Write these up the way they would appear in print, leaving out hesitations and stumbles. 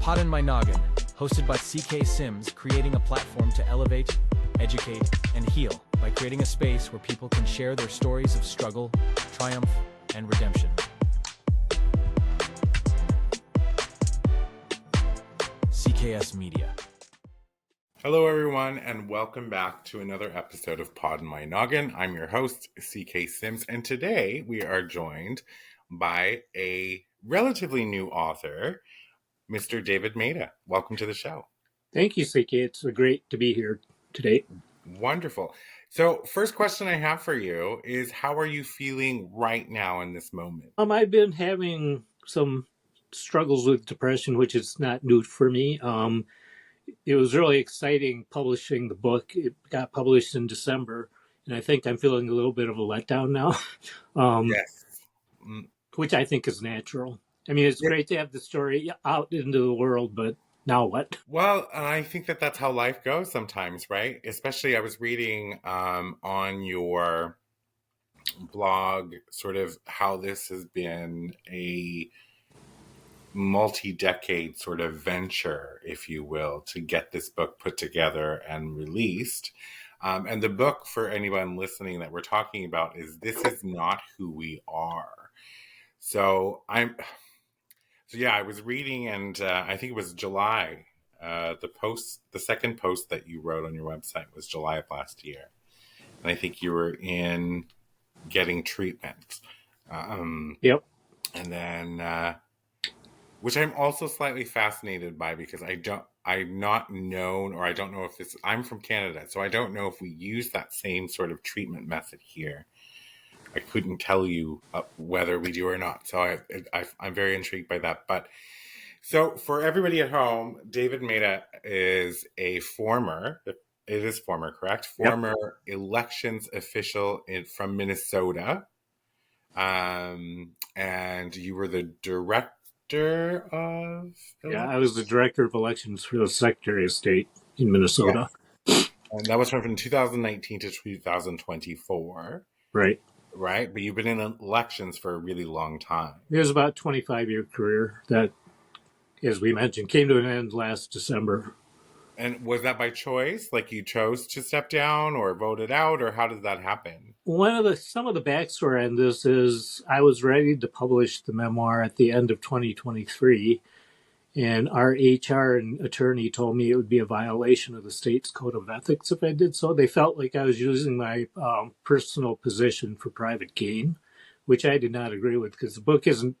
Poddin My Noggin, hosted by CK Sims, creating a platform to elevate, educate, and heal by creating a space where people can share their stories of struggle, triumph, and redemption. CKS Media. Hello, everyone, and welcome back to another episode of Poddin My Noggin. I'm your host, CK Sims, and today we are joined by a relatively new author, Mr. David Maeda. Welcome to the show. Thank you, CK. It's great to be here today. Wonderful. So, first question I have for you is, how are you feeling right now in this moment? I've been having some struggles with depression, which is not new for me. It was really exciting publishing the book. It got published in December, and I think I'm feeling a little bit of a letdown now, Yes. which I think is natural. I mean, it's great to have the story out into the world, but now what? Well, I think that that's how life goes sometimes, right? Especially I was reading on your blog sort of how this has been a multi-decade sort of venture, if you will, to get this book put together and released. And the book, for anyone listening that we're talking about, is This Is Not Who We Are. So I was reading, and I think it was July. The second post that you wrote on your website was July of last year. And I think you were in getting treatment. Yep. And then, which I'm also slightly fascinated by, because I'm not known, or I don't know if I'm from Canada, so I don't know if we use that same sort of treatment method here. I couldn't tell you whether we do or not. So I'm very intrigued by that. But so for everybody at home, David Maeda is correct? Former elections official from Minnesota. And you were the director of? Yeah, I was the director of elections for the Secretary of State in Minnesota. Yes. And that was from 2019 to 2024. Right? But you've been in elections for a really long time. It was about a 25-year career that, as we mentioned, came to an end last December. And was that by choice? Like you chose to step down or voted out, or how did that happen? Some of the backstory on this is I was ready to publish the memoir at the end of 2023, and our HR and attorney told me it would be a violation of the state's code of ethics if I did so. They felt like I was using my personal position for private gain, which I did not agree with, because the book isn't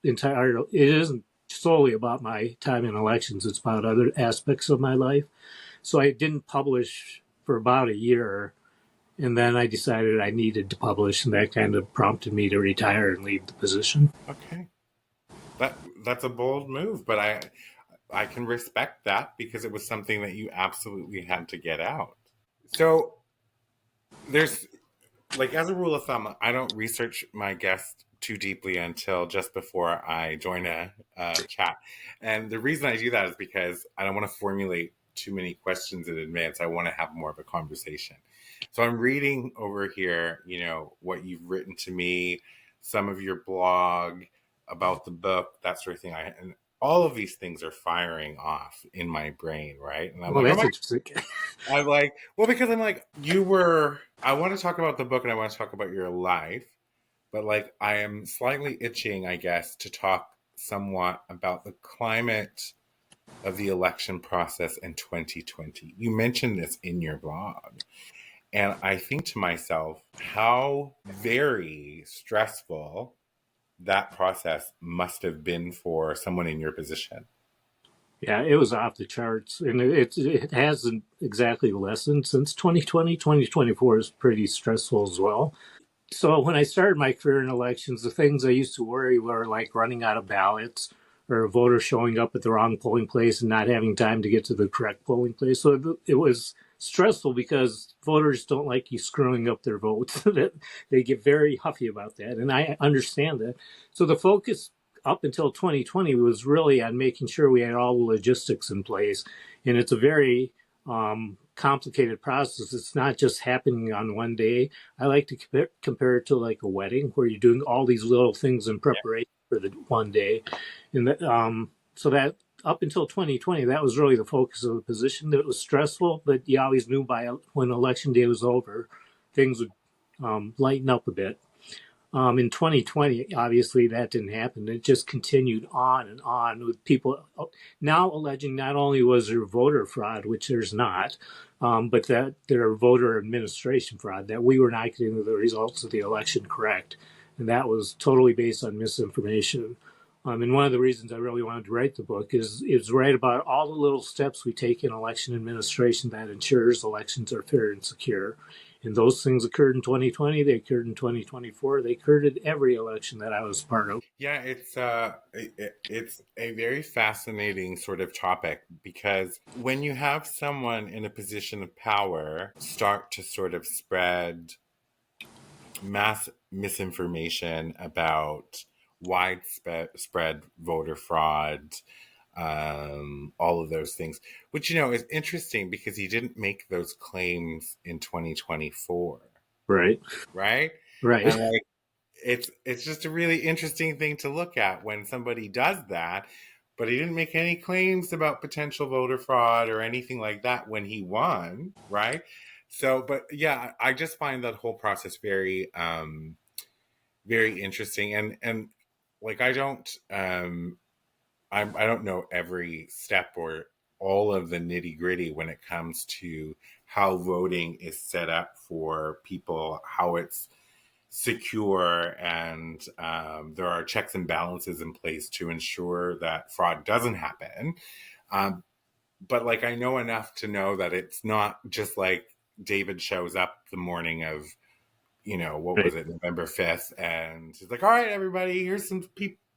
solely about my time in elections. It's about other aspects of my life. So I didn't publish for about a year, and then I decided I needed to publish, and that kind of prompted me to retire and leave the position. Okay. That's a bold move, but I can respect that, because it was something that you absolutely had to get out. So there's, like, as a rule of thumb, I don't research my guest too deeply until just before I join a chat. And the reason I do that is because I don't want to formulate too many questions in advance. I want to have more of a conversation. So I'm reading over here, what you've written to me, some of your blog about the book, that sort of thing. And all of these things are firing off in my brain, right? And I'm that's interesting. Because I'm like, I want to talk about the book and I want to talk about your life, but like, I am slightly itching, I guess, to talk somewhat about the climate of the election process in 2020. You mentioned this in your blog. And I think to myself, how very stressful that process must have been for someone in your position. Yeah, it was off the charts, and it hasn't exactly lessened since 2020. 2024 is pretty stressful as well. So when I started my career in elections, the things I used to worry were like running out of ballots, or a voter showing up at the wrong polling place and not having time to get to the correct polling place. So it was stressful because voters don't like you screwing up their votes. They get very huffy about that, and I understand that. So the focus up until 2020 was really on making sure we had all the logistics in place, and it's a very complicated process. It's not just happening on one day. I like to compare it to like a wedding, where you're doing all these little things in preparation for the one day, and so that up until 2020, that was really the focus of the position. That it was stressful, but you always knew by when election day was over, things would lighten up a bit. In 2020, obviously that didn't happen. It just continued on with people now alleging not only was there voter fraud, which there's not, but that there are voter administration fraud, that we were not getting the results of the election correct. And that was totally based on misinformation. And one of the reasons I really wanted to write the book is write about all the little steps we take in election administration that ensures elections are fair and secure. And those things occurred in 2020. They occurred in 2024. They occurred at every election that I was part of. Yeah, it's a very fascinating sort of topic, because when you have someone in a position of power start to sort of spread mass misinformation about widespread voter fraud, all of those things, which, is interesting because he didn't make those claims in 2024, Right. right? Right. And like, it's just a really interesting thing to look at when somebody does that, but he didn't make any claims about potential voter fraud or anything like that when he won, right? So, but yeah, I just find that whole process very, very interesting, and like I don't know every step or all of the nitty gritty when it comes to how voting is set up for people, how it's secure, and there are checks and balances in place to ensure that fraud doesn't happen. But like, I know enough to know that it's not just like David shows up the morning of, what was it, November 5th, and he's like, all right, everybody, here's some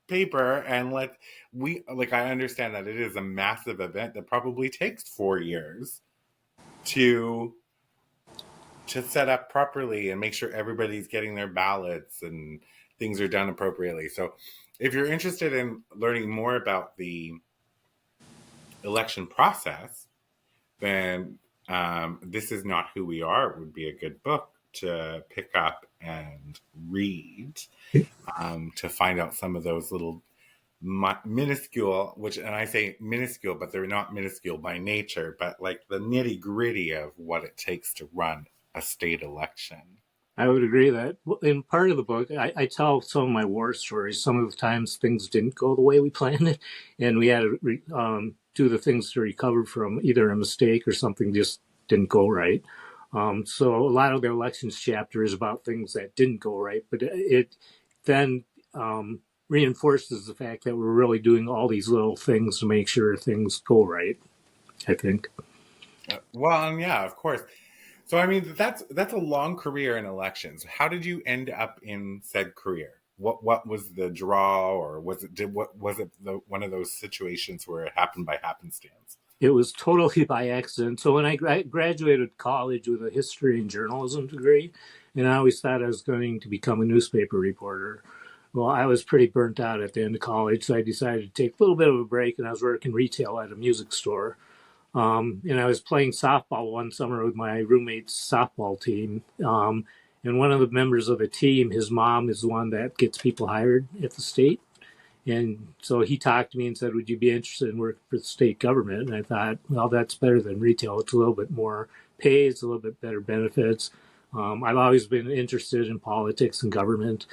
paper, and I understand that it is a massive event that probably takes 4 years to set up properly and make sure everybody's getting their ballots and things are done appropriately. So if you're interested in learning more about the election process, then This Is Not Who We Are would be a good book to pick up and read, to find out some of those little minuscule, and I say minuscule, but they're not minuscule by nature, but like the nitty gritty of what it takes to run a state election. I would agree that in part of the book, I tell some of my war stories. Some of the times things didn't go the way we planned it, and we had to do the things to recover from either a mistake or something just didn't go right. So a lot of the elections chapter is about things that didn't go right, but it then reinforces the fact that we're really doing all these little things to make sure things go right, I think. Well, and yeah, of course. So I mean, that's a long career in elections. How did you end up in said career? What was the draw, or was it one of those situations where it happened by happenstance? It was totally by accident. So when I graduated college with a history and journalism degree, and I always thought I was going to become a newspaper reporter. Well, I was pretty burnt out at the end of college, so I decided to take a little bit of a break, and I was working retail at a music store. And I was playing softball one summer with my roommate's softball team. And one of the members of the team, his mom is the one that gets people hired at the state. And so he talked to me and said, would you be interested in working for the state government? And I thought, well, that's better than retail. It's a little bit more pay. It's a little bit better benefits. I've always been interested in politics and government.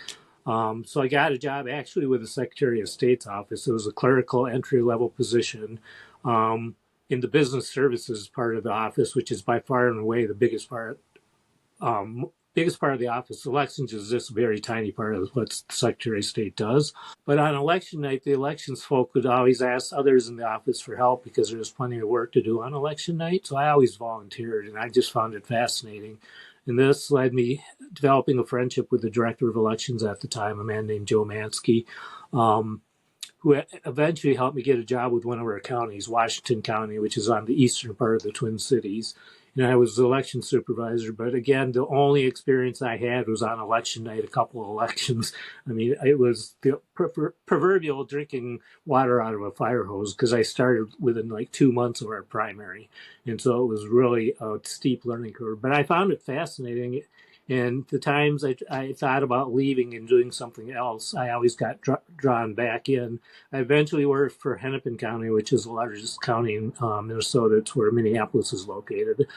So I got a job actually with the Secretary of State's office. It was a clerical entry-level position in the business services part of the office, which is by far and away the biggest part of the office. Elections is just a very tiny part of what the Secretary of State does. But on election night, the elections folk would always ask others in the office for help because there was plenty of work to do on election night. So I always volunteered, and I just found it fascinating. And this led me developing a friendship with the director of elections at the time, a man named Joe Mansky, who eventually helped me get a job with one of our counties, Washington County, which is on the eastern part of the Twin Cities. And I was the election supervisor, but again, the only experience I had was on election night, a couple of elections. I mean, it was the proverbial drinking water out of a fire hose because I started within like 2 months of our primary. And so it was really a steep learning curve. But I found it fascinating. And the times I thought about leaving and doing something else, I always got drawn back in. I eventually worked for Hennepin County, which is the largest county in Minnesota. It's where Minneapolis is located.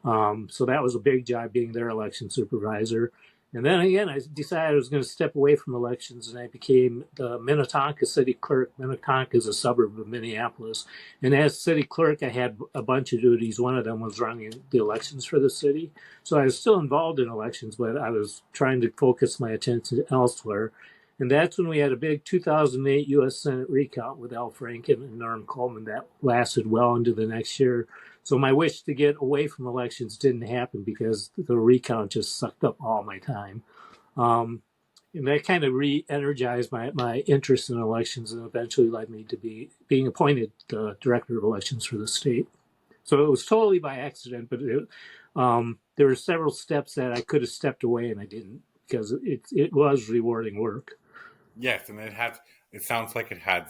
So that was a big job, being their election supervisor. And then again, I decided I was going to step away from elections, and I became the Minnetonka city clerk. Minnetonka is a suburb of Minneapolis. And as city clerk, I had a bunch of duties. One of them was running the elections for the city. So I was still involved in elections, but I was trying to focus my attention elsewhere. And that's when we had a big 2008 U.S. Senate recount with Al Franken and Norm Coleman that lasted well into the next year. So my wish to get away from elections didn't happen because the recount just sucked up all my time. And that kind of re-energized my interest in elections, and eventually led me to being appointed the director of elections for the state. So it was totally by accident, but there were several steps that I could have stepped away and I didn't, because it was rewarding work. Yes, and it sounds like it had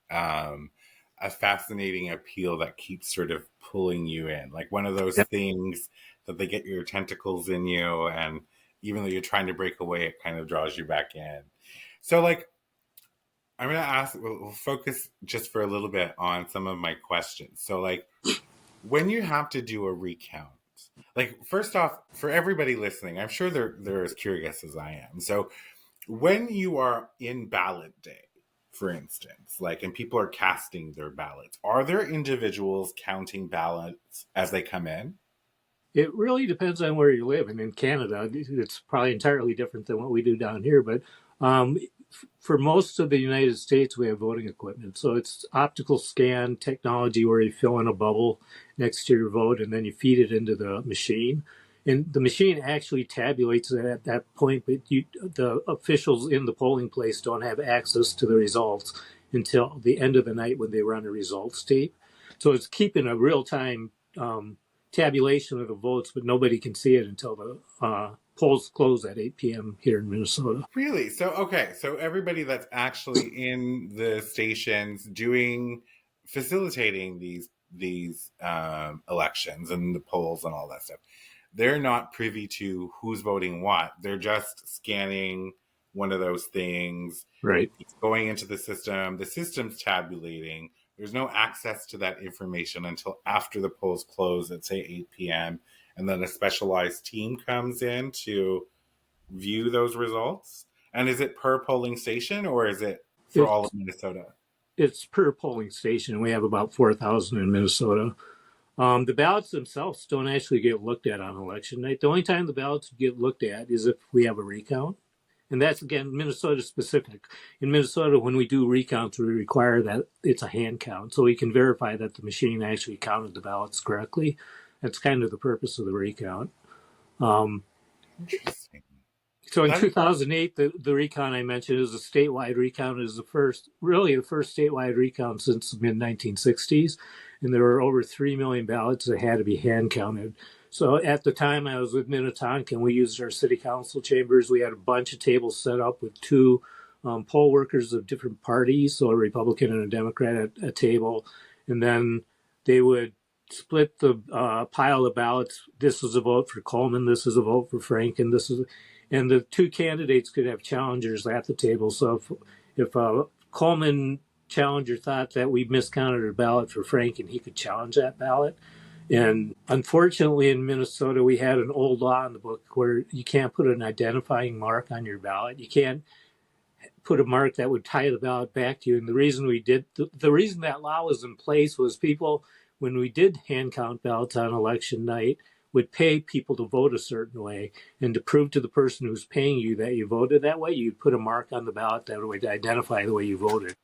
a fascinating appeal that keeps sort of pulling you in, like one of those things that they get your tentacles in you, and even though you're trying to break away, it kind of draws you back in. So, like, I'm going to ask, we'll focus just for a little bit on some of my questions. So, like, when you have to do a recount, like, first off, for everybody listening, I'm sure they're as curious as I am. So, when you are in ballot day, for instance, like, and people are casting their ballots, are there individuals counting ballots as they come in? It really depends on where you live. And in Canada, it's probably entirely different than what we do down here. But for most of the United States, we have voting equipment. So it's optical scan technology where you fill in a bubble next to your vote and then you feed it into the machine. And the machine actually tabulates it at that point, but the officials in the polling place don't have access to the results until the end of the night when they run a results tape. So it's keeping a real-time tabulation of the votes, but nobody can see it until the polls close at 8 p.m. here in Minnesota. Really? So, okay. So everybody that's actually in the stations facilitating these elections and the polls and all that stuff, they're not privy to who's voting what. They're just scanning one of those things. Right. It's going into the system. The system's tabulating. There's no access to that information until after the polls close at, say, 8 p.m. And then a specialized team comes in to view those results. And is it per polling station, or is it for all of Minnesota? It's per polling station. We have about 4,000 in Minnesota. The ballots themselves don't actually get looked at on election night. The only time the ballots get looked at is if we have a recount. And that's, again, Minnesota specific. In Minnesota, when we do recounts, we require that it's a hand count, so we can verify that the machine actually counted the ballots correctly. That's kind of the purpose of the recount. Interesting. So in 2008, the recount I mentioned is a statewide recount. It is the first statewide recount since the mid-1960s. And there were over 3 million ballots that had to be hand counted. So at the time I was with Minnetonka, and we used our city council chambers. We had a bunch of tables set up with two poll workers of different parties, so a Republican and a Democrat at a table. And then they would split the pile of ballots. This is a vote for Coleman. This is a vote for Franken. And the two candidates could have challengers at the table. So if a Coleman challenger thought that we miscounted a ballot for Franken, he could challenge that ballot. And unfortunately, in Minnesota, we had an old law in the book where you can't put an identifying mark on your ballot. You can't put a mark that would tie the ballot back to you. And the reason the reason that law was in place was people, when we did hand count ballots on election night, would pay people to vote a certain way. And to prove to the person who's paying you that you voted that way, you'd put a mark on the ballot that would identify the way you voted.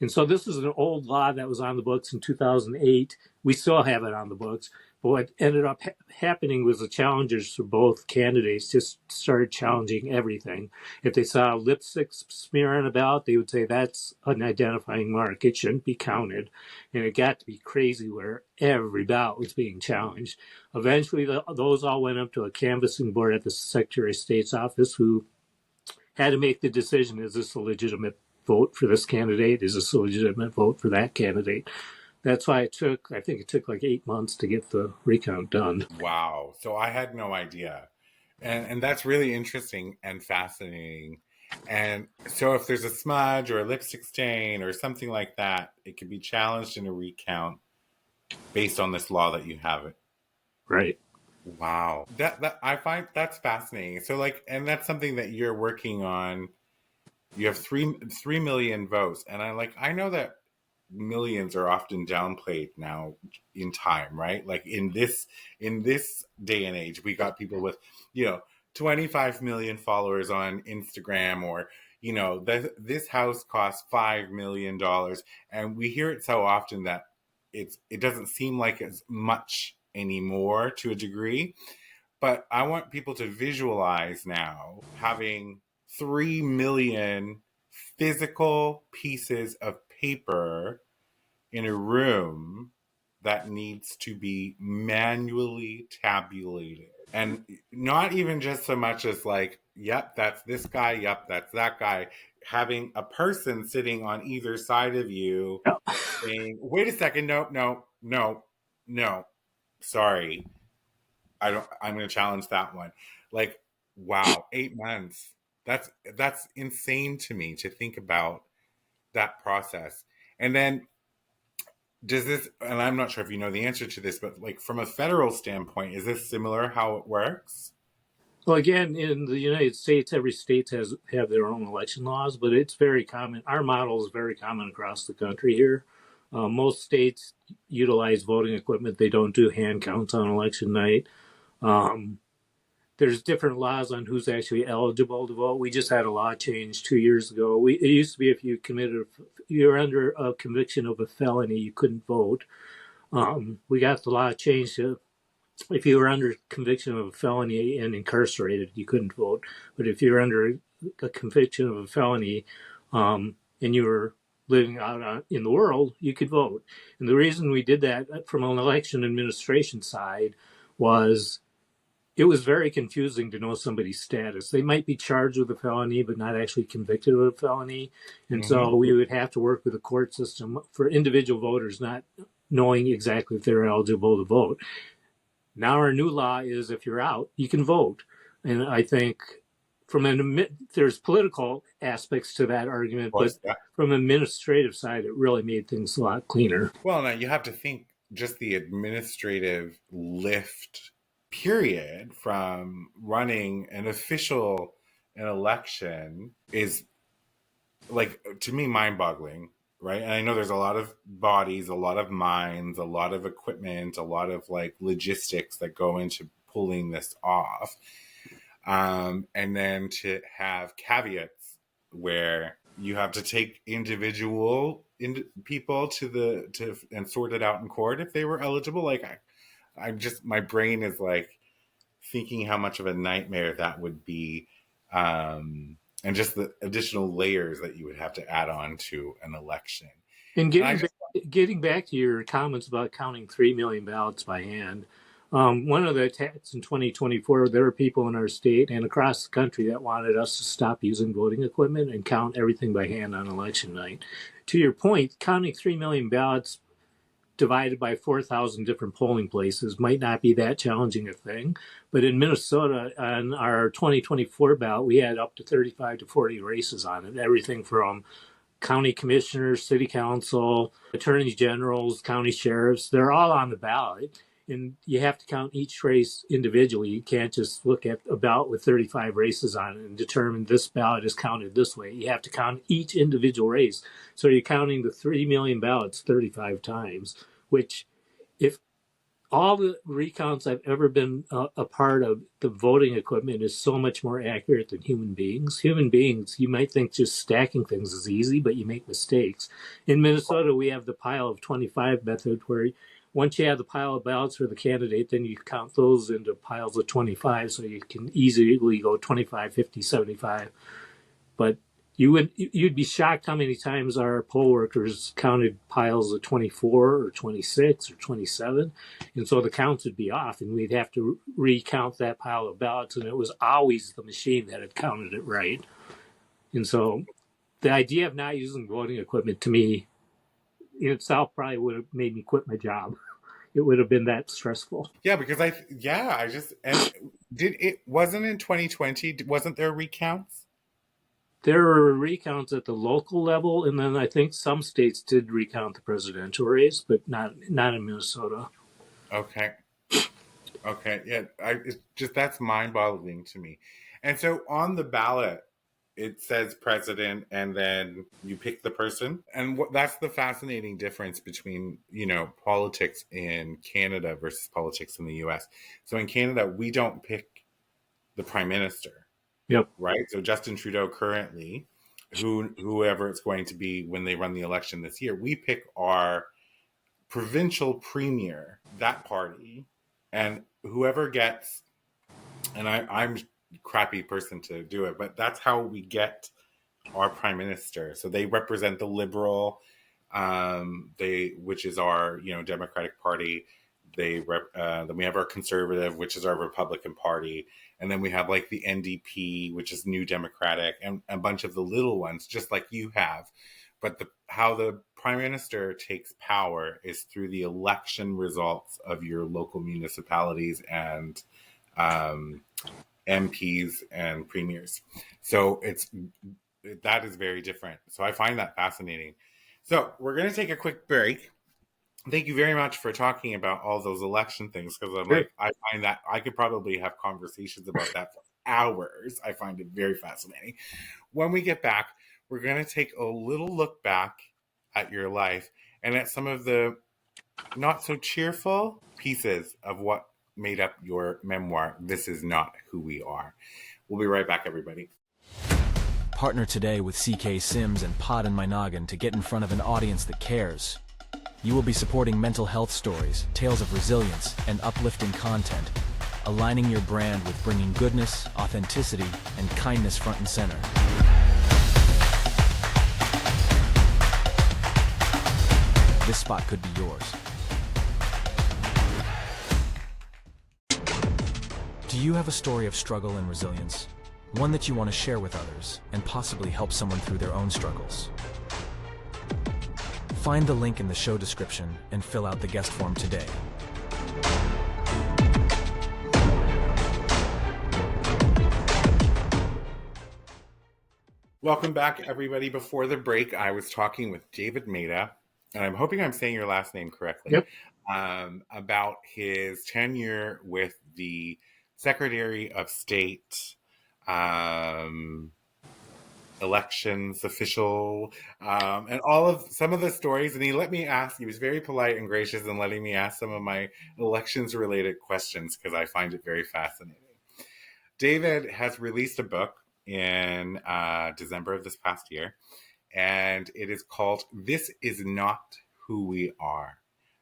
And so this is an old law that was on the books in 2008. We still have it on the books. But what ended up happening was the challengers for both candidates just started challenging everything. If they saw a lipstick smear on a ballot, they would say that's an identifying mark. It shouldn't be counted. And it got to be crazy where every ballot was being challenged. Eventually, those all went up to a canvassing board at the Secretary of State's office, who had to make the decision, is this a legitimate vote for this candidate? Is this a legitimate vote for that candidate? That's why I think it took like 8 months to get the recount done. Wow. So I had no idea. And that's really interesting and fascinating. And so if there's a smudge or a lipstick stain or something like that, it can be challenged in a recount based on this law that you have it. Right. Wow. That I find that's fascinating. So like, and that's something that you're working on. You have 3 million votes. And I know that millions are often downplayed now in time, right? Like in this day and age, we got people with, you know, 25 million followers on Instagram, or this house costs $5 million, and we hear it so often that it doesn't seem like as much anymore to a degree. But I want people to visualize now having 3 million physical pieces of paper in a room that needs to be manually tabulated. And not even just so much as like, yep, that's this guy, yep, that's that guy. Having a person sitting on either side of you Yeah. saying, wait a second, no, no, no, no, sorry. I'm going to challenge that one. Like, wow, 8 months. That's insane to me to think about that process. And then does this, and I'm not sure if you know the answer to this, but like from a federal standpoint, is this similar how it works? Well, again, in the United States, every state has have their own election laws, but it's very common. Our model is very common across the country here. Most states utilize voting equipment. They don't do hand counts on election night. Um, there's different laws on who's actually eligible to vote. We just had a law change 2 years ago. It used to be if you're under a conviction of a felony, you couldn't vote. We got the law changed to if you were under conviction of a felony and incarcerated, you couldn't vote. But if you're under a conviction of a felony and you were living out in the world, you could vote. And the reason we did that from an election administration side was it was very confusing to know somebody's status. They might be charged with a felony, but not actually convicted of a felony. And Mm-hmm. so we would have to work with the court system for individual voters not knowing exactly if they're eligible to vote. Now our new law is if you're out, you can vote. And I think there's political aspects to that Of argument, but course, yeah. from an administrative side, it really made things a lot cleaner. Well, now you have to think just the administrative lift period from running an election is like to me mind-boggling, right? And I know there's a lot of bodies, a lot of minds, a lot of equipment, a lot of like logistics that go into pulling this off. And then to have caveats where you have to take people to and sort it out in court if they were eligible. Like I'm just my brain is like thinking how much of a nightmare that would be, and just the additional layers that you would have to add on to an election. And And I just getting back to your comments about counting 3 million ballots by hand, one of the attacks in 2024, there were people in our state and across the country that wanted us to stop using voting equipment and count everything by hand on election night. To your point, counting 3 million ballots divided by 4,000 different polling places might not be that challenging a thing. But in Minnesota, on our 2024 ballot, we had up to 35 to 40 races on it, everything from county commissioners, city council, attorney generals, county sheriffs. They're all on the ballot. And you have to count each race individually. You can't just look at a ballot with 35 races on it and determine this ballot is counted this way. You have to count each individual race. So you're counting the 3 million ballots 35 times, which if all the recounts I've ever been a part of, the voting equipment is so much more accurate than human beings. Human beings, you might think just stacking things is easy, but you make mistakes. In Minnesota, we have the pile of 25 method where once you have the pile of ballots for the candidate, then you count those into piles of 25, so you can easily go 25, 50, 75. But you'd be shocked how many times our poll workers counted piles of 24 or 26 or 27, and so the counts would be off, and we'd have to recount that pile of ballots, and it was always the machine that had counted it right. And so the idea of not using voting equipment to me in itself probably would have made me quit my job. it would have been that stressful. Yeah, because I just, and wasn't in 2020, wasn't there recounts? There were recounts at the local level, and then I think some states did recount the presidential race, but not in Minnesota. Okay. Okay. Yeah. It's just, that's mind boggling to me. And so on the ballot, it says president and then you pick the person. And that's the fascinating difference between, politics in Canada versus politics in the US. So in Canada, we don't pick the prime minister. Yep. Right. So Justin Trudeau currently, whoever it's going to be when they run the election this year, we pick our provincial premier, that party, and whoever gets, and I'm a crappy person to do it, but that's how we get our prime minister. So they represent the Liberal, which is our Democratic Party. Then we have our Conservative, which is our Republican Party, and then we have like the NDP, which is New Democratic, and a bunch of the little ones, just like you have. But how the prime minister takes power is through the election results of your local municipalities and MPs and premiers. So that is very different. So I find that fascinating. So we're going to take a quick break. Thank you very much for talking about all those election things, because I find that I could probably have conversations about that for hours. I find it very fascinating. When we get back, we're going to take a little look back at your life and at some of the not so cheerful pieces of what made up your memoir, This Is Not Who We Are. We'll be right back, everybody. Partner today with CK Sims and Poddin My Noggin to get in front of an audience that cares. You will be supporting mental health stories, tales of resilience, and uplifting content, aligning your brand with bringing goodness, authenticity, and kindness front and center. This spot could be yours. Do you have a story of struggle and resilience? One that you want to share with others and possibly help someone through their own struggles? Find the link in the show description and fill out the guest form today. Welcome back, everybody. Before the break, I was talking with David Maeda, and I'm hoping I'm saying your last name correctly, Yep. About his tenure with the Secretary of State, elections official, and some of the stories. And he let me ask, he was very polite and gracious in letting me ask some of my elections related questions, because I find it very fascinating. David has released a book in December of this past year, and it is called This Is Not Who We Are.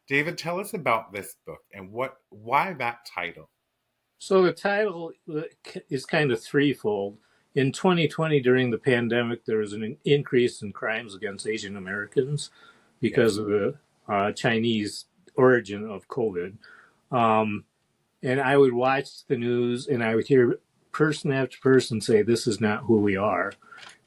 David, tell us about this book and why that title? So the title is kind of threefold. In 2020, during the pandemic, there was an increase in crimes against Asian Americans because of the Chinese origin of COVID. And I would watch the news and I would hear person after person say, this is not who we are,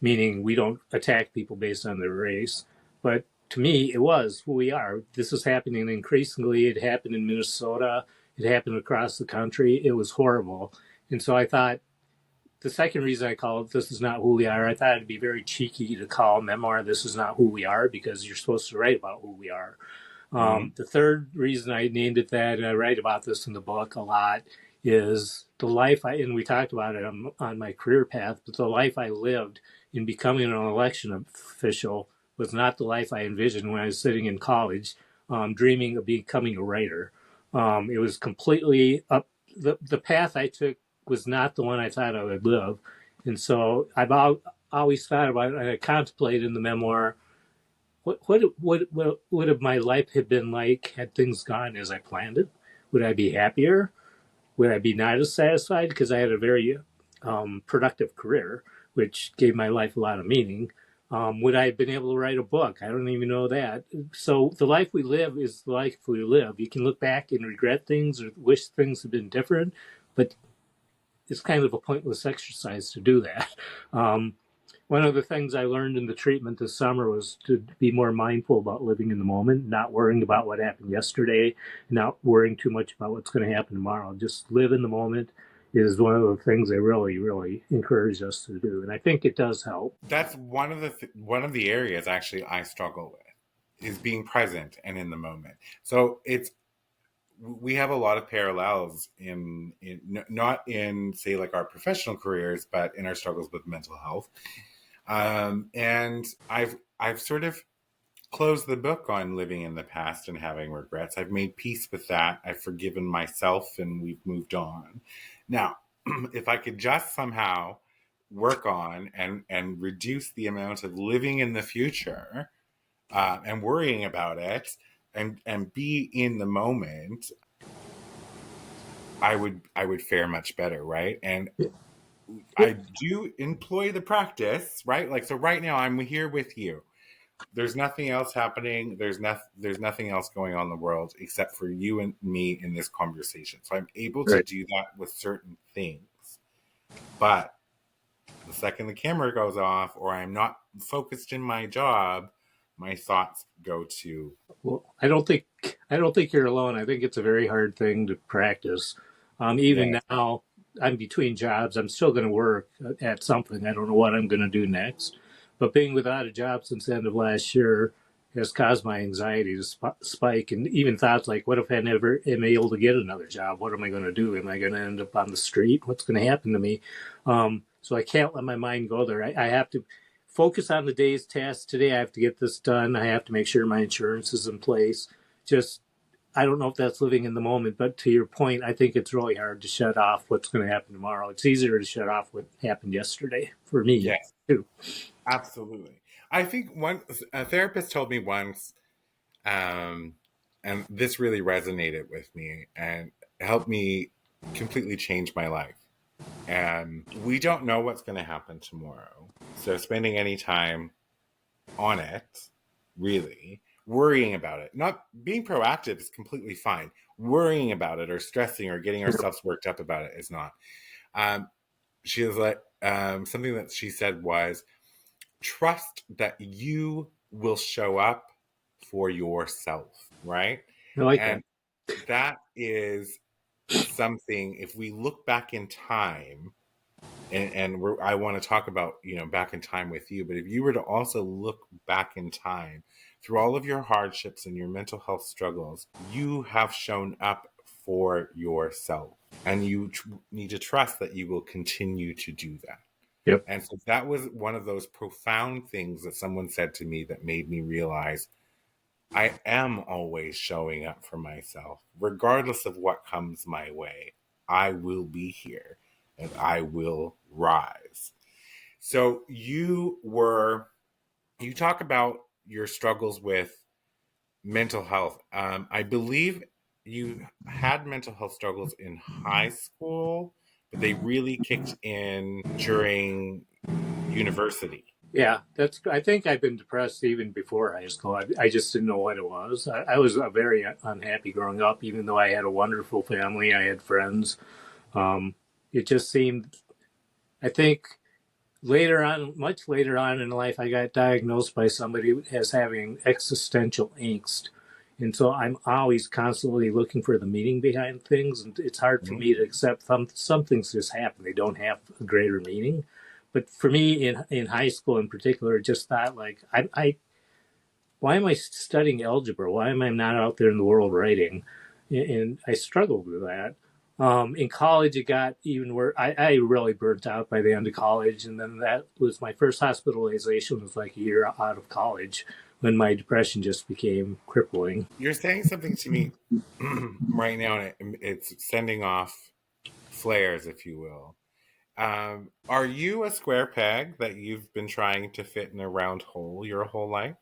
meaning we don't attack people based on their race. But to me, it was who we are. This is happening increasingly. It happened in Minnesota. It happened across the country. It was horrible. And so I thought, the second reason I call it This Is Not Who We Are, I thought it'd be very cheeky to call Memoir This Is Not Who We Are, because you're supposed to write about who we are. The third reason I named it that, and I write about this in the book a lot, is the life and we talked about it on my career path, but the life I lived in becoming an election official was not the life I envisioned when I was sitting in college, dreaming of becoming a writer. It was completely up. The path I took was not the one I thought I would live. And so I've always thought about it, and I contemplated in the memoir, what would my life have been like had things gone as I planned it? Would I be happier? Would I be not as satisfied? Because I had a very productive career, which gave my life a lot of meaning. Would I have been able to write a book? I don't even know that. So the life we live is the life we live. You can look back and regret things or wish things had been different, but it's kind of a pointless exercise to do that. One of the things I learned in the treatment this summer was to be more mindful about living in the moment, not worrying about what happened yesterday, not worrying too much about what's going to happen tomorrow. Just live in the moment is one of the things they really, really encourage us to do, and I think it does help. That's one of the areas actually I struggle with is being present and in the moment. So it's we have a lot of parallels in not in say like our professional careers, but in our struggles with mental health. And I've sort of closed the book on living in the past and having regrets. I've made peace with that. I've forgiven myself, and we've moved on. Now, if I could just somehow work on and reduce the amount of living in the future and worrying about it and be in the moment, I would fare much better, right? And I do employ the practice, right? Like, so right now I'm here with you. There's nothing else happening. There's nothing else going on in the world except for you and me in this conversation. So I'm able to Right. do that with certain things. But the second the camera goes off or I'm not focused in my job, my thoughts go to Well, I don't think you're alone. I think it's a very hard thing to practice. yeah. Even now, I'm between jobs. I'm still going to work at something. I don't know what I'm going to do next. But being without a job since the end of last year has caused my anxiety to spike, and even thoughts like, "What if I never am able to get another job? What am I going to do? Am I going to end up on the street? What's going to happen to me?" So I can't let my mind go there. I have to focus on the day's tasks today. I have to get this done. I have to make sure my insurance is in place. Just, I don't know if that's living in the moment, but to your point, I think it's really hard to shut off what's going to happen tomorrow. It's easier to shut off what happened yesterday for me, Yes, too. absolutely. I think one a therapist told me once, um, and this really resonated with me and helped me completely change my life. And we don't know what's going to happen tomorrow. So spending any time on it, really, worrying about it, not being proactive is completely fine. Worrying about it or stressing or getting ourselves worked up about it is not. Um, she was like, something that she said was, trust that you will show up for yourself, right? I like that. And that is something, if we look back in time, I want to talk about, back in time with you, but if you were to also look back in time through all of your hardships and your mental health struggles, you have shown up for yourself. And you need to trust that you will continue to do that. Yep. And so that was one of those profound things that someone said to me that made me realize I am always showing up for myself. Regardless of what comes my way, I will be here and I will rise. So you talk about your struggles with mental health. I believe you had mental health struggles in high school, but they really kicked in during university. Yeah, I think I've been depressed even before high school. I just didn't know what it was. I was very unhappy growing up, even though I had a wonderful family. I had friends. Um, it just seemed, I think, later on, much later on in life, I got diagnosed by somebody as having existential angst. And so I'm always constantly looking for the meaning behind things. And it's hard for Mhm. me to accept some things just happen. They don't have a greater meaning. But for me in high school in particular, I just thought like, why am I studying algebra? Why am I not out there in the world writing? And I struggled with that. In college, it got even worse. I really burnt out by the end of college, and then that was my first hospitalization. Was like a year out of college when my depression just became crippling. You're saying something to me right now, and it's sending off flares, if you will. Are you a square peg that you've been trying to fit in a round hole your whole life?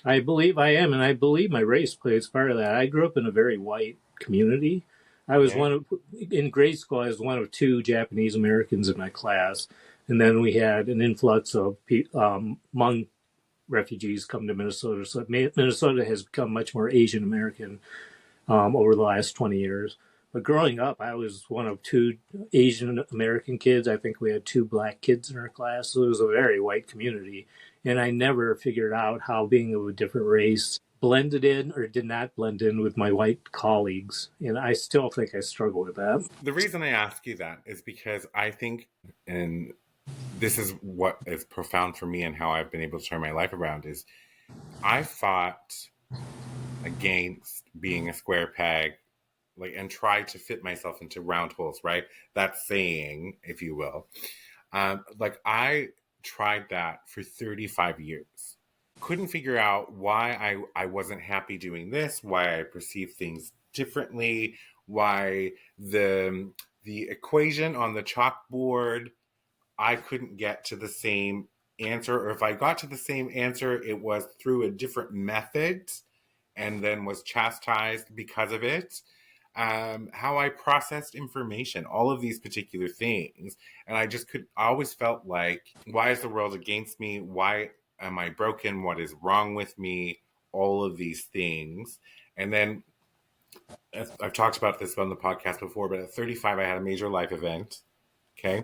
I believe I am, and I believe my race plays part of that. I grew up in a very white community. I was Yeah. one of in grade school. I was one of two Japanese Americans in my class, and then we had an influx of Hmong refugees come to Minnesota. So Minnesota has become much more Asian American over the last 20 years. But growing up, I was one of two Asian American kids. I think we had two black kids in our class. So it was a very white community. And I never figured out how being of a different race blended in or did not blend in with my white colleagues. And I still think I struggle with that. The reason I ask you that is because I think, and this is what is profound for me and how I've been able to turn my life around, is I fought against being a square peg, like, and tried to fit myself into round holes, right? That saying, if you will. Like, I tried that for 35 years. Couldn't figure out why I wasn't happy doing this, why I perceived things differently, why the equation on the chalkboard, I couldn't get to the same answer, or if I got to the same answer, it was through a different method and then was chastised because of it. How I processed information, all of these particular things. And I always felt like, why is the world against me? Why am I broken? What is wrong with me? All of these things. And then, I've talked about this on the podcast before, but at 35, I had a major life event. Okay.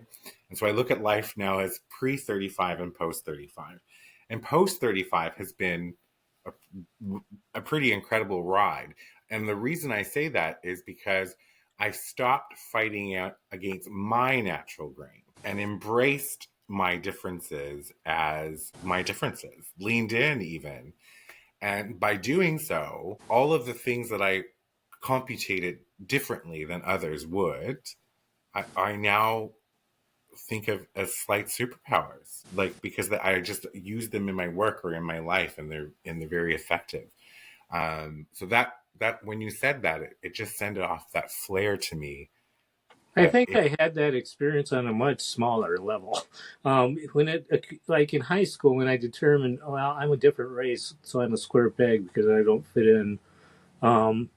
And so I look at life now as pre 35 and post 35. And post 35 has been a, a pretty incredible ride. And the reason I say that is because I stopped fighting out against my natural grain and embraced my differences as my differences, leaned in even. And by doing so, all of the things that I computated differently than others would, I now think of as slight superpowers, like, because I just use them in my work or in my life, and they're very effective. So that when you said that, it just sent off that flare to me. I think I had that experience on a much smaller level. When like in high school, when I determined, well, I'm a different race, so I'm a square peg because I don't fit in. Um,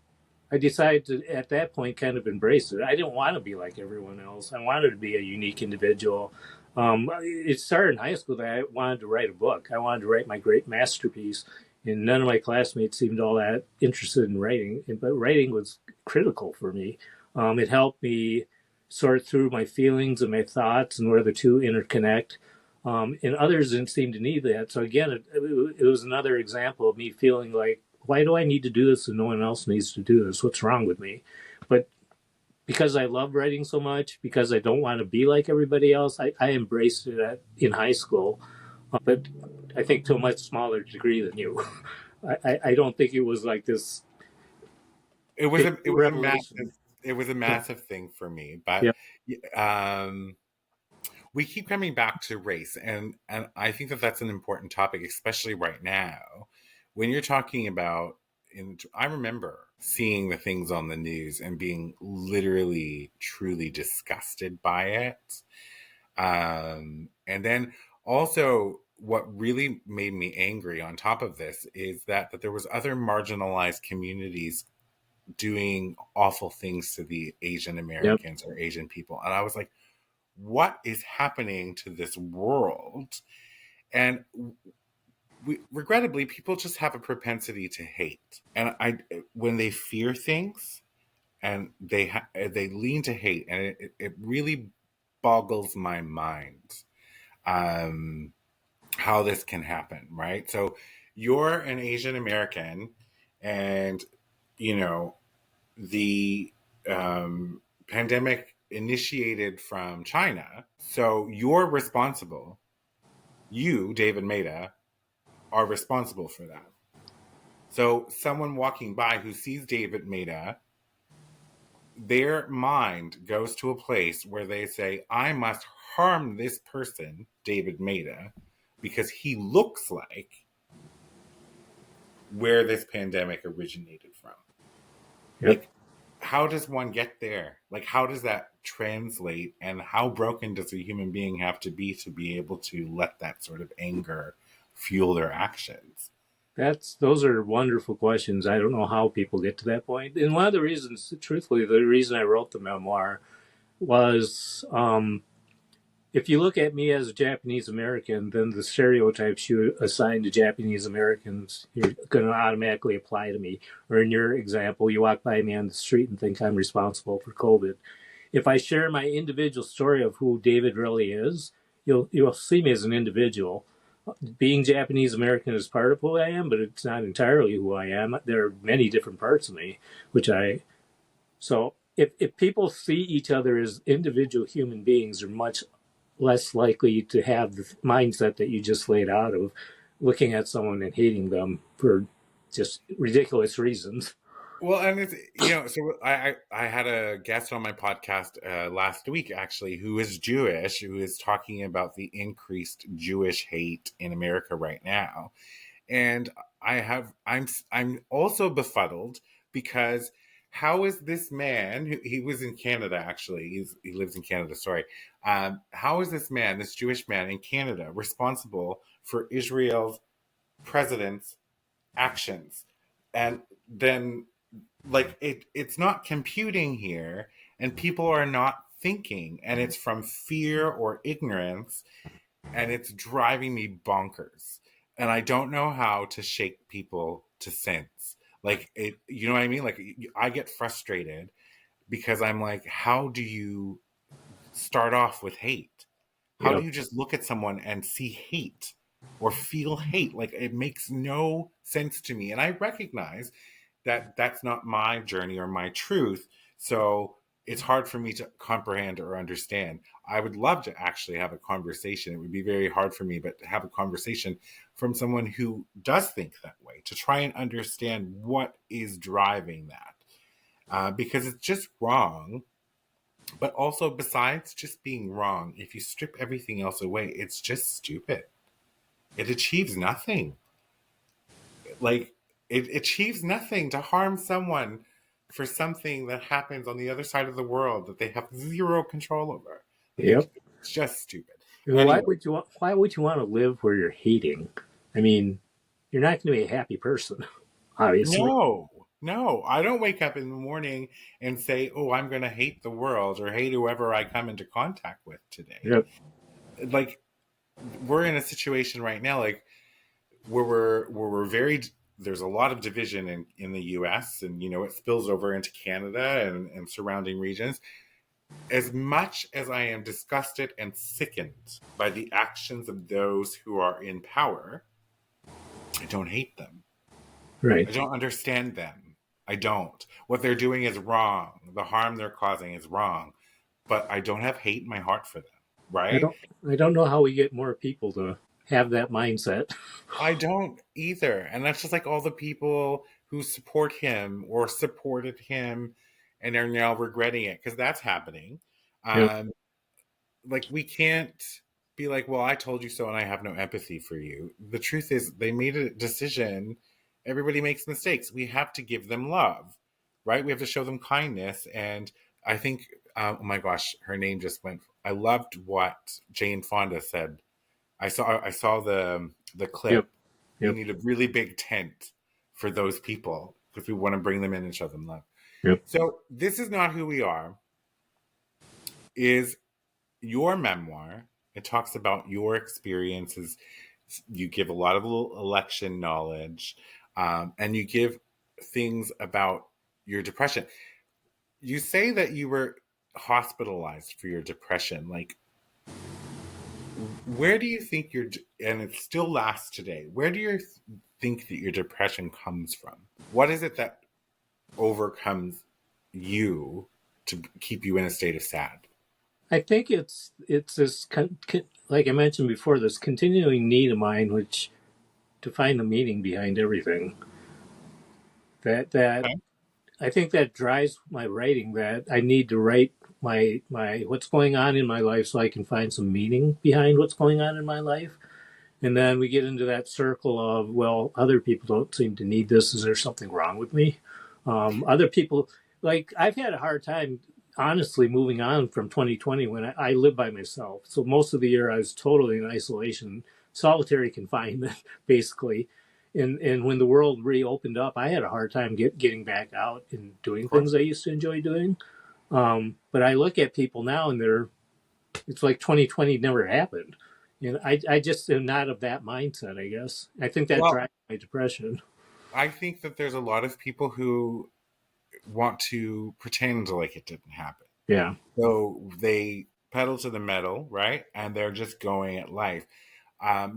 I decided to, at that point, kind of embrace it. I didn't want to be like everyone else. I wanted to be a unique individual. It started in high school that I wanted to write a book. I wanted to write my great masterpiece, and none of my classmates seemed all that interested in writing. But writing was critical for me. It helped me sort through my feelings and my thoughts and where the two interconnect. And others didn't seem to need that. So again, it was another example of me feeling like, why do I need to do this and no one else needs to do this? What's wrong with me? But because I love writing so much, because I don't want to be like everybody else, I embraced it in high school. But I think to a much smaller degree than you. I don't think it was like this It was big a revelation. massive thing for me. But Yeah. um, we keep coming back to race, and I think that that's an important topic, especially right now, when you're talking about. I remember seeing the things on the news and being literally, truly disgusted by it. And then also, what really made me angry on top of this is that there was other marginalized communities doing awful things to the Asian Yep. Americans or Asian people. And I was like, what is happening to this world? And regrettably, people just have a propensity to hate. And when they fear things and they lean to hate, and it really boggles my mind, um, how this can happen, right? So you're an Asian American, and you know the pandemic initiated from China, so you're responsible. You, David Maeda, are responsible for that. So someone walking by who sees David Maeda, their mind goes to a place where they say, I must harm this person, David Maeda, because he looks like where this pandemic originated from. Yep. Like, how does one get there? Like, how does that translate? And how broken does a human being have to be able to let that sort of anger fuel their actions? Those are wonderful questions. I don't know how people get to that point. And one of the reasons, truthfully, the reason I wrote the memoir was if you look at me as a Japanese American, then the stereotypes you assign to Japanese Americans, you're going to automatically apply to me. Or in your example, you walk by me on the street and think I'm responsible for COVID. If I share my individual story of who David really is, you'll see me as an individual. Being Japanese American is part of who I am, but it's not entirely who I am. There are many different parts of me, which I so if people see each other as individual human beings, they're much less likely to have the mindset that you just laid out of looking at someone and hating them for just ridiculous reasons. Well, and it's so I had a guest on my podcast last week actually who is Jewish, who is talking about the increased Jewish hate in America right now, and I'm also befuddled because how is this man who he was in Canada actually he lives in Canada, sorry, how is this man, this Jewish man in Canada, responsible for Israel's president's actions? And then like it's not computing here, and people are not thinking, and it's from fear or ignorance, and it's driving me bonkers, and I don't know how to shake people to sense. Like it, you know what I mean? Like I get frustrated because I'm like, how do you start off with hate? How do Yep. you just look at someone and see hate or feel hate? Like it makes no sense to me. And I recognize that that's not my journey or my truth. So it's hard for me to comprehend or understand. I would love to actually have a conversation. It would be very hard for me, but to have a conversation from someone who does think that way, to try and understand what is driving that. Because it's just wrong. But also, besides just being wrong, if you strip everything else away, it's just stupid. It achieves nothing. Like, it achieves nothing to harm someone for something that happens on the other side of the world that they have zero control over. Yep. Like, it's just stupid. Why Anyway, would you want? Why would you want to live where you're hating? I mean, you're not going to be a happy person, obviously. no, no, I don't wake up in the morning and say, oh, I'm going to hate the world or hate whoever I come into contact with today. Yep. Like, we're in a situation right now, like, where we're very there's a lot of division in the US, and it spills over into Canada and surrounding regions. As much as I am disgusted and sickened by the actions of those who are in power, I don't hate them. Right. I don't understand them. I don't. What they're doing is wrong. The harm they're causing is wrong. But I don't have hate in my heart for them, I right? don't. I don't know how we get more people to have that mindset. I don't either. And that's just like all the people who support him or supported him and are now regretting it because that's happening. Yep. Um, like, we can't be like, well, I told you so and I have no empathy for you. The truth is, they made a decision. Everybody makes mistakes. We have to give them love, right? We have to show them kindness. And I think, oh my gosh, her name just went. I loved what Jane Fonda said. I saw the Yep. clip. We Yep. need a really big tent for those people because we want to bring them in and show them love. Yep. So this is not who we are. Is your memoir. It talks about your experiences. You give a lot of election knowledge, and you give things about your depression. You say that you were hospitalized for your depression. Like, where do you think and it still lasts today, where do you think that your depression comes from? What is it that overcomes you to keep you in a state of sad? I think it's this like I mentioned before, this continuing need of mine, which to find the meaning behind everything. That Okay. I think that drives my writing. That I need to write my what's going on in my life so I can find some meaning behind what's going on in my life. And then we get into that circle of, well, other people don't seem to need this. Is there something wrong with me? Other people, like, I've had a hard time, honestly, moving on from 2020 when I lived by myself. So most of the year I was totally in isolation, solitary confinement, basically. And when the world reopened up, I had a hard time getting back out and doing Of course. things I used to enjoy doing. But I look at people now and they're it's like 2020 never happened. And I just am not of that mindset, I guess. I think that Well, drives my depression. I think that there's a lot of people who want to pretend like it didn't happen. Yeah. So they pedal to the metal, right? And they're just going at life.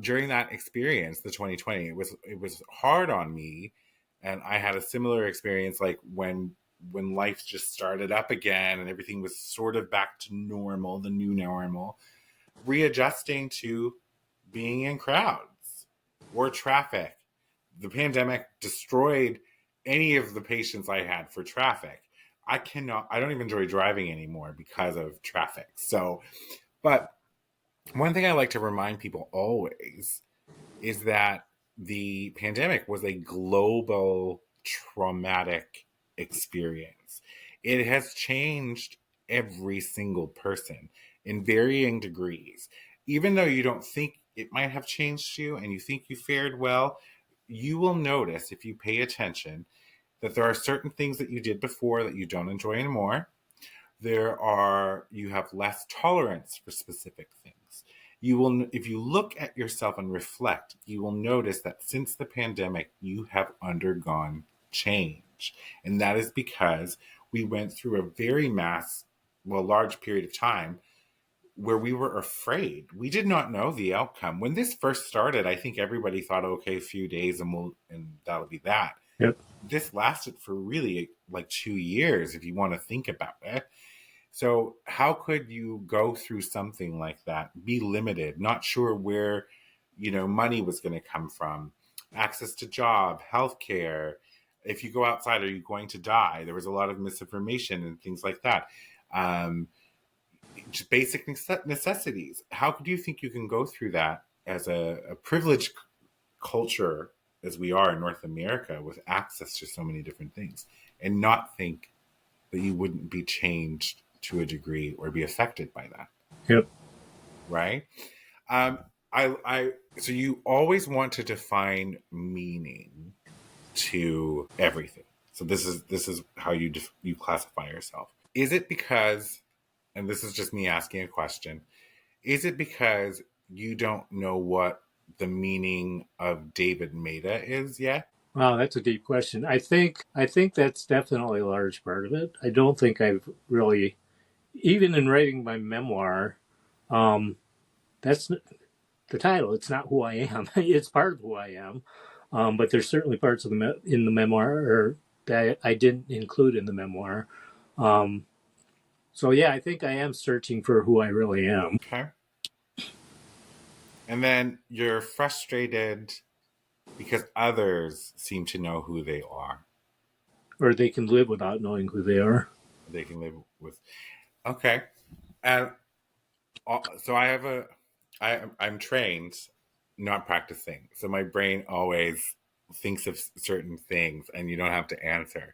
During that experience, the 2020, it was hard on me, and I had a similar experience like when life just started up again and everything was sort of back to normal, the new normal, readjusting to being in crowds or traffic. The pandemic destroyed any of the patience I had for traffic. I don't even enjoy driving anymore because of traffic. So, but one thing I like to remind people always is that the pandemic was a global traumatic experience. It has changed every single person in varying degrees. Even though you don't think it might have changed you and you think you fared well, you will notice if you pay attention that there are certain things that you did before that you don't enjoy anymore. You have less tolerance for specific things. You will, if you look at yourself and reflect, you will notice that since the pandemic you have undergone change, and that is because we went through a very large period of time where we were afraid. We did not know the outcome when this first started. I think everybody thought, okay, a few days and that'll be that. Yep. This lasted for really like 2 years if you want to think about it. So how could you go through something like that, be limited, not sure where, money was going to come from, access to job, healthcare? If you go outside, are you going to die? There was a lot of misinformation and things like that. Just basic necessities. How do you think you can go through that as a privileged culture as we are in North America with access to so many different things and not think that you wouldn't be changed to a degree or be affected by that? Yep. Right. So you always want to define meaning to everything. So this is how you classify yourself. Is it because, and this is just me asking a question, is it because you don't know what the meaning of David Maeda is yet? Wow, that's a deep question. I think that's definitely a large part of it. I don't think I've really, even in writing my memoir, that's the title. It's not who I am. It's part of who I am, but there's certainly parts of in the memoir or that I didn't include in the memoir. So yeah, I think I am searching for who I really am. Okay. And then you're frustrated because others seem to know who they are. Or they can live without knowing who they are. They can live with. Okay. And so I'm trained, not practicing. So my brain always thinks of certain things and you don't have to answer.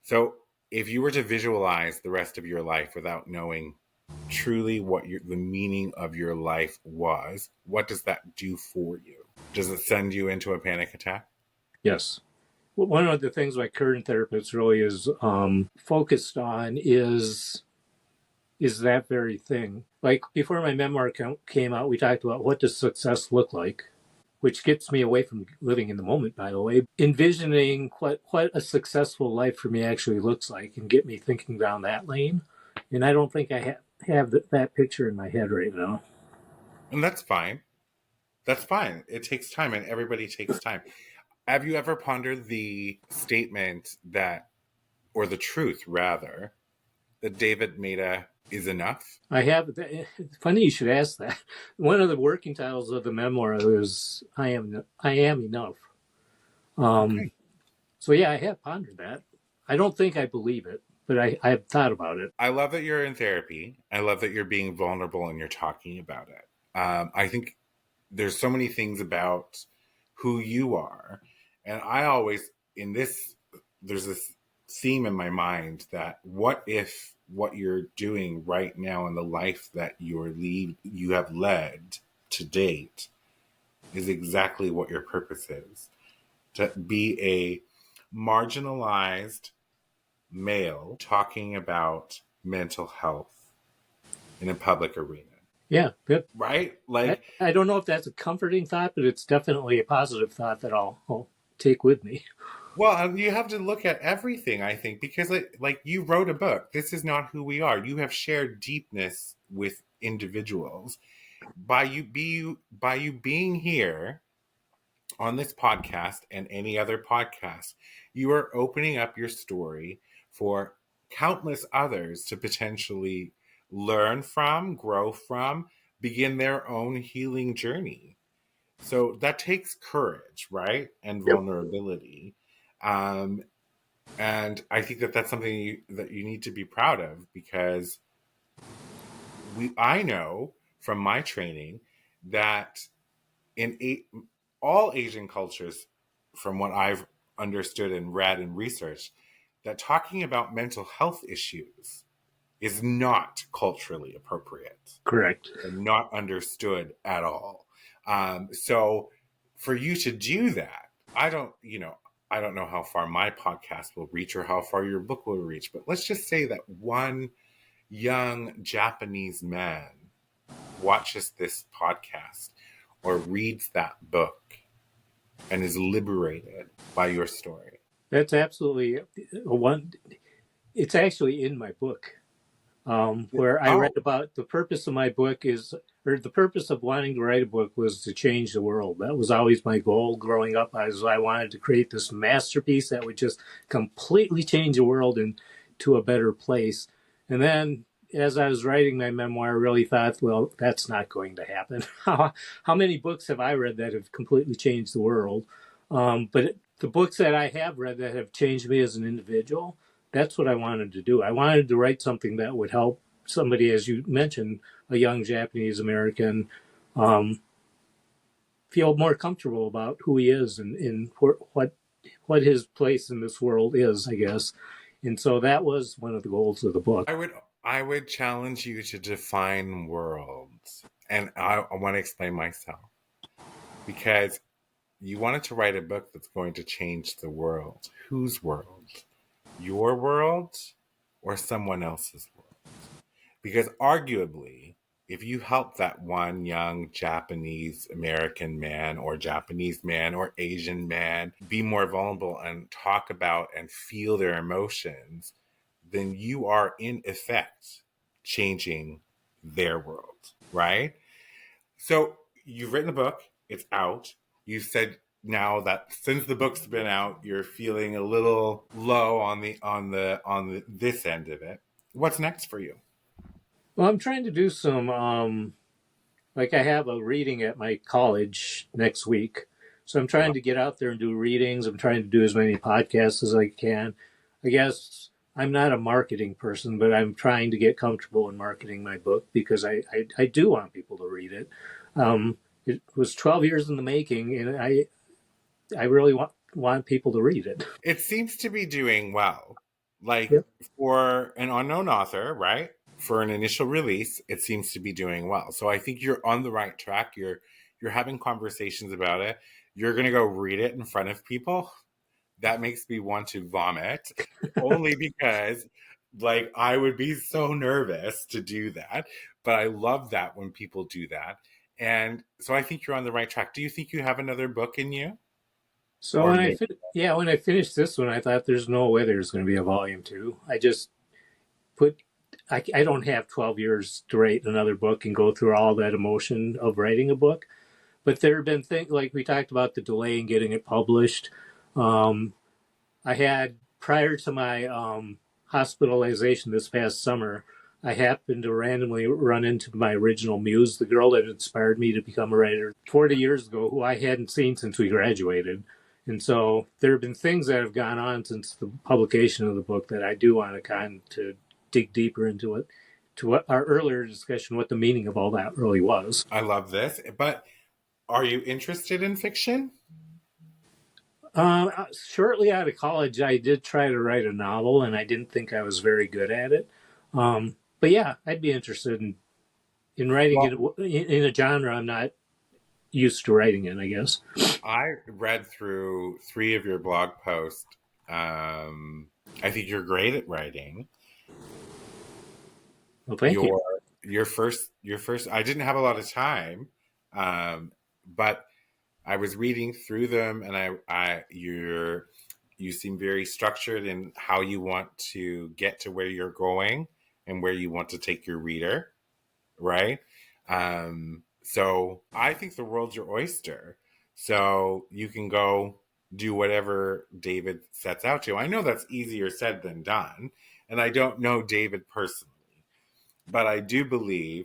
So if you were to visualize the rest of your life without knowing truly what the meaning of your life was, what does that do for you? Does it send you into a panic attack? Yes. Well, one of the things my current therapist really is focused on is that very thing. Like before my memoir came out, we talked about what does success look like, which gets me away from living in the moment, by the way, envisioning what a successful life for me actually looks like and get me thinking down that lane. And I don't think I have that picture in my head right now. And that's fine. That's fine. It takes time, and everybody takes time. Have you ever pondered the statement that, or the truth rather, that David Maeda is enough? I have. It's funny you should ask that. One of the working titles of the memoir is "I am enough." Okay. So yeah, I have pondered that. I don't think I believe it, but I have thought about it. I love that you're in therapy. I love that you're being vulnerable and you're talking about it. I think there's so many things about who you are. And I always, there's this theme in my mind that what if what you're doing right now in the life that you have led to date is exactly what your purpose is? To be a marginalized male talking about mental health in a public arena. Yeah, that, right? I, Like, I don't know if that's a comforting thought, but it's definitely a positive thought that I'll take with me. well, you have to look at everything, I think, because like you wrote a book. This is not who we are. You have shared deepness with individuals by you being here on this podcast and any other podcast. You are opening up your story for countless others to potentially learn from, grow from, begin their own healing journey. So that takes courage, right? And Yep. vulnerability. Um, and I think that that's something that you need to be proud of, because I know from my training that in all Asian cultures, from what I've understood and read and researched, that talking about mental health issues is not culturally appropriate Correct. and not understood at all. So for you to do that, I don't know how far my podcast will reach or how far your book will reach, but let's just say that one young Japanese man watches this podcast or reads that book and is liberated by your story. That's absolutely a one. It's actually in my book, where I read Oh, about the purpose of my book is, or the purpose of wanting to write a book was to change the world. That was always my goal growing up. I wanted to create this masterpiece that would just completely change the world into a better place. And then as I was writing my memoir, I really thought, well, that's not going to happen. How many books have I read that have completely changed the world? But the books that I have read that have changed me as an individual, that's what I wanted to do. I wanted to write something that would help somebody, as you mentioned, a young Japanese American, um, feel more comfortable about who he is and what his place in this world is, I guess. And so that was one of the goals of the book. I would challenge you to define worlds. And I want to explain myself, because you wanted to write a book that's going to change the world. Whose world? Your world or someone else's world? Because arguably, if you help that one young Japanese American man or Japanese man or Asian man be more vulnerable and talk about and feel their emotions, then you are in effect changing their world, right? So you've written a book, it's out. You said now that since the book's been out, you're feeling a little low on this end of it. What's next for you? Well, I'm trying to do some, like I have a reading at my college next week. So I'm trying to get out there and do readings. I'm trying to do as many podcasts as I can. I guess I'm not a marketing person, but I'm trying to get comfortable in marketing my book because I do want people to read it. It was 12 years in the making, and I really want people to read it. It seems to be doing well. Like, Yep. for an unknown author, right? For an initial release, it seems to be doing well. So I think you're on the right track. You're having conversations about it. You're going to go read it in front of people. That makes me want to vomit, only because like I would be so nervous to do that. But I love that when people do that. And so I think you're on the right track. Do you think you have another book in you? So Or when maybe when I finished this one, I thought there's no way there's going to be a volume two. I just put I don't have 12 years to write another book and go through all that emotion of writing a book. But there have been things like we talked about the delay in getting it published. Um, I had, prior to my hospitalization this past summer, I happened to randomly run into my original muse, the girl that inspired me to become a writer 40 years ago, who I hadn't seen since we graduated. And so there have been things that have gone on since the publication of the book that I do want to kind of to dig deeper into it, to what our earlier discussion, what the meaning of all that really was. I love this. But are you interested in fiction? Shortly out of college, I did try to write a novel, and I didn't think I was very good at it. But yeah, I'd be interested in writing Well, it in a genre I'm not used to writing in, I guess. I read through three of your blog posts. I think you're great at writing. Well, thank Your you. your first, I didn't have a lot of time, but I was reading through them, and you seem very structured in how you want to get to where you're going and where you want to take your reader, right? So I think the world's your oyster. So you can go do whatever David sets out to. I know that's easier said than done, and I don't know David personally, but I do believe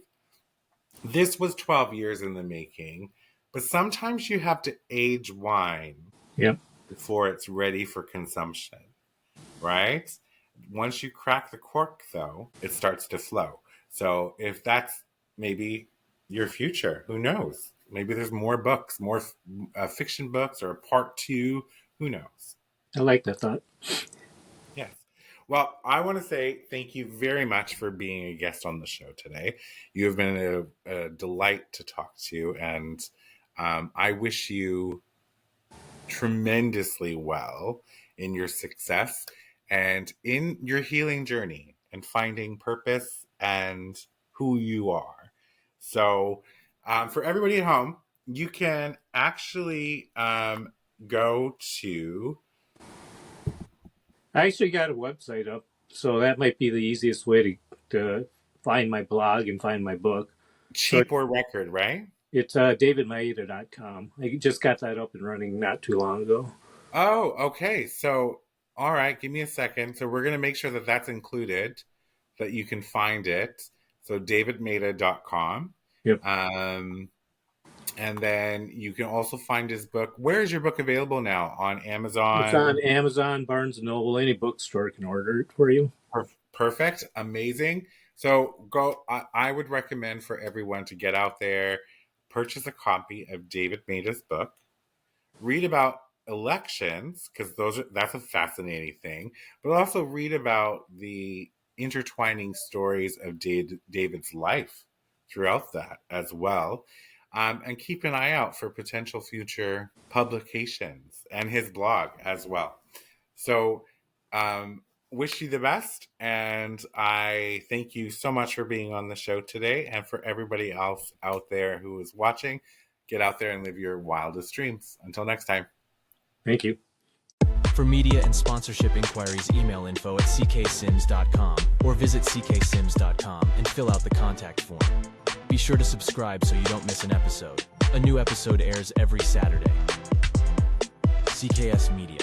this was 12 years in the making. But sometimes you have to age wine Yep. before it's ready for consumption, right? Once you crack the cork, though, it starts to flow. So if that's maybe your future, who knows? Maybe there's more books, more fiction books, or a part two. Who knows? I like that thought. Yes. Well, I want to say thank you very much for being a guest on the show today. You have been a delight to talk to, and I wish you tremendously well in your success and in your healing journey and finding purpose and who you are. So, for everybody at home, you can actually go to. I actually got a website up, so that might be the easiest way to find my blog and find my book. Cheap or record, right? It's davidmaeda.com. I just got that up and running not too long ago. Oh, okay. So, all right, give me a second. So we're going to make sure that that's included, that you can find it. So davidmaeda.com. Yep. And then you can also find his book. Where is your book available now? On Amazon? It's on Amazon, Barnes & Noble. Any bookstore can order it for you. Perfect. Amazing. So go. I would recommend for everyone to get out there, purchase a copy of David Maeda's book, read about elections, because that's a fascinating thing, but also read about the intertwining stories of David's life throughout that as well. And keep an eye out for potential future publications and his blog as well. So, wish you the best. And I thank you so much for being on the show today. And for everybody else out there who is watching, get out there and live your wildest dreams. Until next time. Thank you. For media and sponsorship inquiries, email info@cksims.com or visit cksims.com and fill out the contact form. Be sure to subscribe so you don't miss an episode. A new episode airs every Saturday. CKS Media.